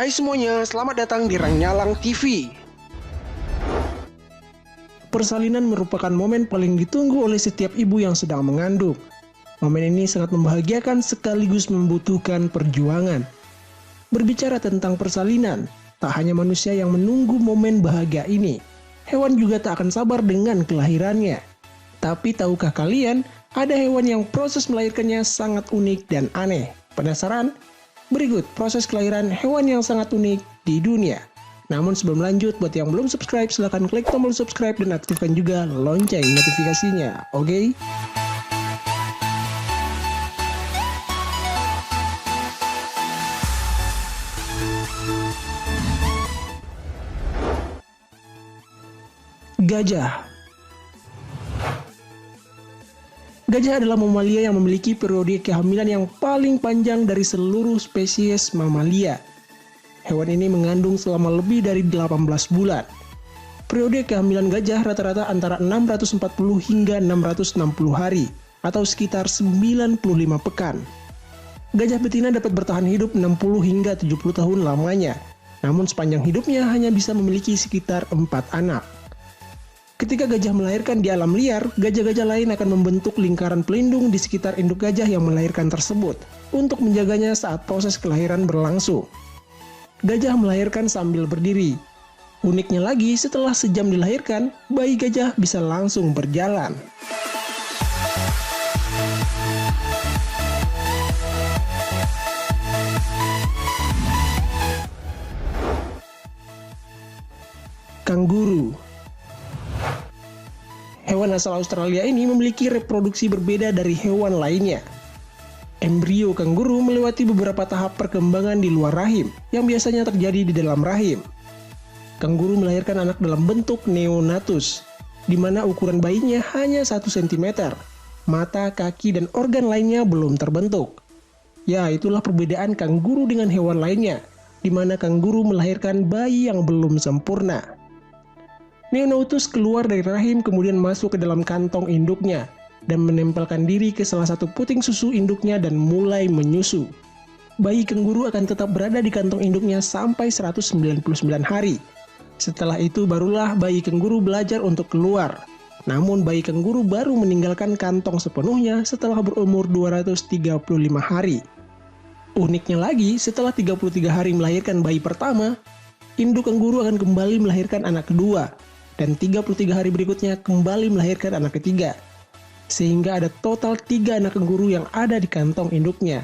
Hai semuanya, selamat datang di Rangnyalang TV. Persalinan merupakan momen paling ditunggu oleh setiap ibu yang sedang mengandung. Momen ini sangat membahagiakan sekaligus membutuhkan perjuangan. Berbicara tentang persalinan, tak hanya manusia yang menunggu momen bahagia ini. Hewan juga tak akan sabar dengan kelahirannya. Tapi tahukah kalian, ada hewan yang proses melahirkannya sangat unik dan aneh. Penasaran? Berikut proses kelahiran hewan yang sangat unik di dunia. Namun sebelum lanjut, buat yang belum subscribe, silahkan klik tombol subscribe dan aktifkan juga lonceng notifikasinya, oke? Gajah. Gajah adalah mamalia yang memiliki periode kehamilan yang paling panjang dari seluruh spesies mamalia. Hewan ini mengandung selama lebih dari 18 bulan. Periode kehamilan gajah rata-rata antara 640 hingga 660 hari, atau sekitar 95 pekan. Gajah betina dapat bertahan hidup 60 hingga 70 tahun lamanya, namun sepanjang hidupnya hanya bisa memiliki sekitar 4 anak. Ketika gajah melahirkan di alam liar, gajah-gajah lain akan membentuk lingkaran pelindung di sekitar induk gajah yang melahirkan tersebut untuk menjaganya saat proses kelahiran berlangsung. Gajah melahirkan sambil berdiri. Uniknya lagi, setelah sejam dilahirkan, bayi gajah bisa langsung berjalan. Kanguru. Hewan asal Australia ini memiliki reproduksi berbeda dari hewan lainnya. Embrio kanguru melewati beberapa tahap perkembangan di luar rahim yang biasanya terjadi di dalam rahim. Kanguru melahirkan anak dalam bentuk neonatus, di mana ukuran bayinya hanya 1 cm. Mata, kaki, dan organ lainnya belum terbentuk. Ya, itulah perbedaan kanguru dengan hewan lainnya, di mana kanguru melahirkan bayi yang belum sempurna. Neonatus keluar dari rahim kemudian masuk ke dalam kantong induknya dan menempelkan diri ke salah satu puting susu induknya dan mulai menyusu. Bayi kanguru akan tetap berada di kantong induknya sampai 199 hari. Setelah itu barulah bayi kanguru belajar untuk keluar. Namun bayi kanguru baru meninggalkan kantong sepenuhnya setelah berumur 235 hari. Uniknya lagi, setelah 33 hari melahirkan bayi pertama, induk kanguru akan kembali melahirkan anak kedua. Dan 33 hari berikutnya kembali melahirkan anak ketiga. Sehingga ada total 3 anak kanguru yang ada di kantong induknya.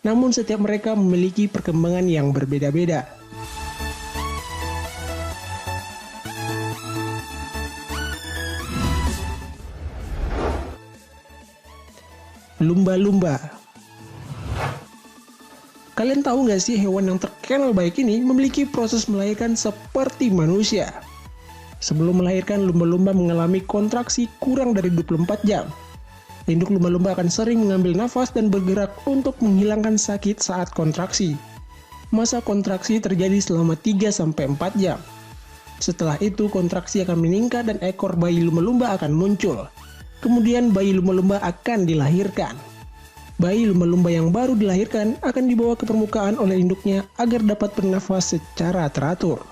Namun setiap mereka memiliki perkembangan yang berbeda-beda. Lumba-lumba. Kalian tahu nggak sih hewan yang terkenal baik ini memiliki proses melahirkan seperti manusia? Sebelum melahirkan, lumba-lumba mengalami kontraksi kurang dari 24 jam. Induk lumba-lumba akan sering mengambil nafas dan bergerak untuk menghilangkan sakit saat kontraksi. Masa kontraksi terjadi selama 3-4 jam. Setelah itu, kontraksi akan meningkat dan ekor bayi lumba-lumba akan muncul. Kemudian bayi lumba-lumba akan dilahirkan. Bayi lumba-lumba yang baru dilahirkan akan dibawa ke permukaan oleh induknya agar dapat bernafas secara teratur.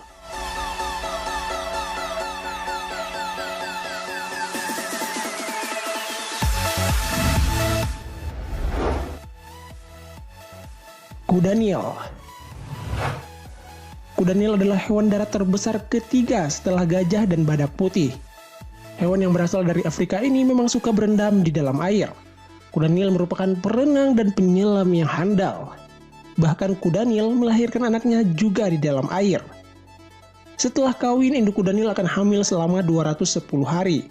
Kuda Nil. Kuda Nil adalah hewan darat terbesar ketiga setelah gajah dan badak putih. Hewan yang berasal dari Afrika ini memang suka berendam di dalam air. Kuda Nil merupakan perenang dan penyelam yang handal. Bahkan kuda Nil melahirkan anaknya juga di dalam air. Setelah kawin, induk kuda Nil akan hamil selama 210 hari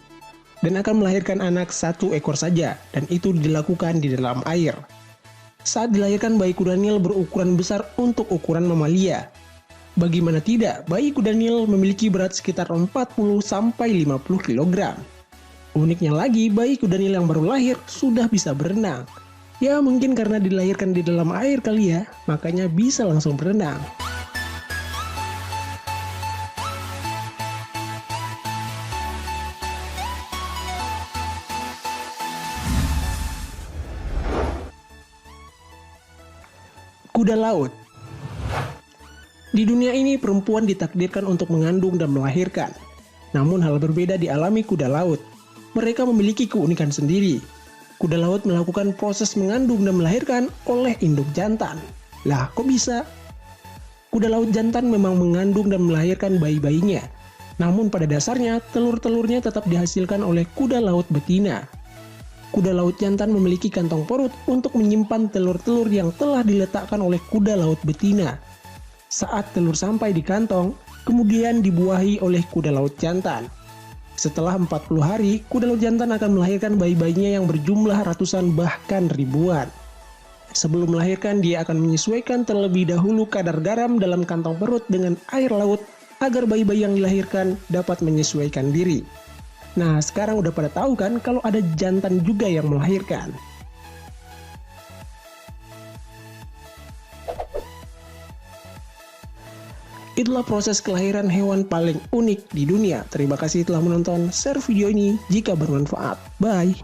dan akan melahirkan anak 1 ekor saja, dan itu dilakukan di dalam air. Saat dilahirkan, bayi kuda Nil berukuran besar untuk ukuran mamalia. Bagaimana tidak, bayi kuda Nil memiliki berat sekitar 40-50 kg. Uniknya lagi, bayi kuda Nil yang baru lahir sudah bisa berenang. Ya mungkin karena dilahirkan di dalam air kali ya, makanya bisa langsung berenang. Kuda laut. Di dunia ini perempuan ditakdirkan untuk mengandung dan melahirkan. Namun hal berbeda dialami kuda laut. Mereka memiliki keunikan sendiri. Kuda laut melakukan proses mengandung dan melahirkan oleh induk jantan. Lah, kok bisa? Kuda laut jantan memang mengandung dan melahirkan bayi-bayinya. Namun pada dasarnya, telur-telurnya tetap dihasilkan oleh kuda laut betina. Kuda laut jantan memiliki kantong perut untuk menyimpan telur-telur yang telah diletakkan oleh kuda laut betina. Saat telur sampai di kantong, kemudian dibuahi oleh kuda laut jantan. Setelah 40 hari, kuda laut jantan akan melahirkan bayi-bayinya yang berjumlah ratusan bahkan ribuan. Sebelum melahirkan, dia akan menyesuaikan terlebih dahulu kadar garam dalam kantong perut dengan air laut agar bayi-bayi yang dilahirkan dapat menyesuaikan diri. Nah, sekarang udah pada tahu kan kalau ada jantan juga yang melahirkan. Itulah proses kelahiran hewan paling unik di dunia. Terima kasih telah menonton. Share video ini jika bermanfaat. Bye.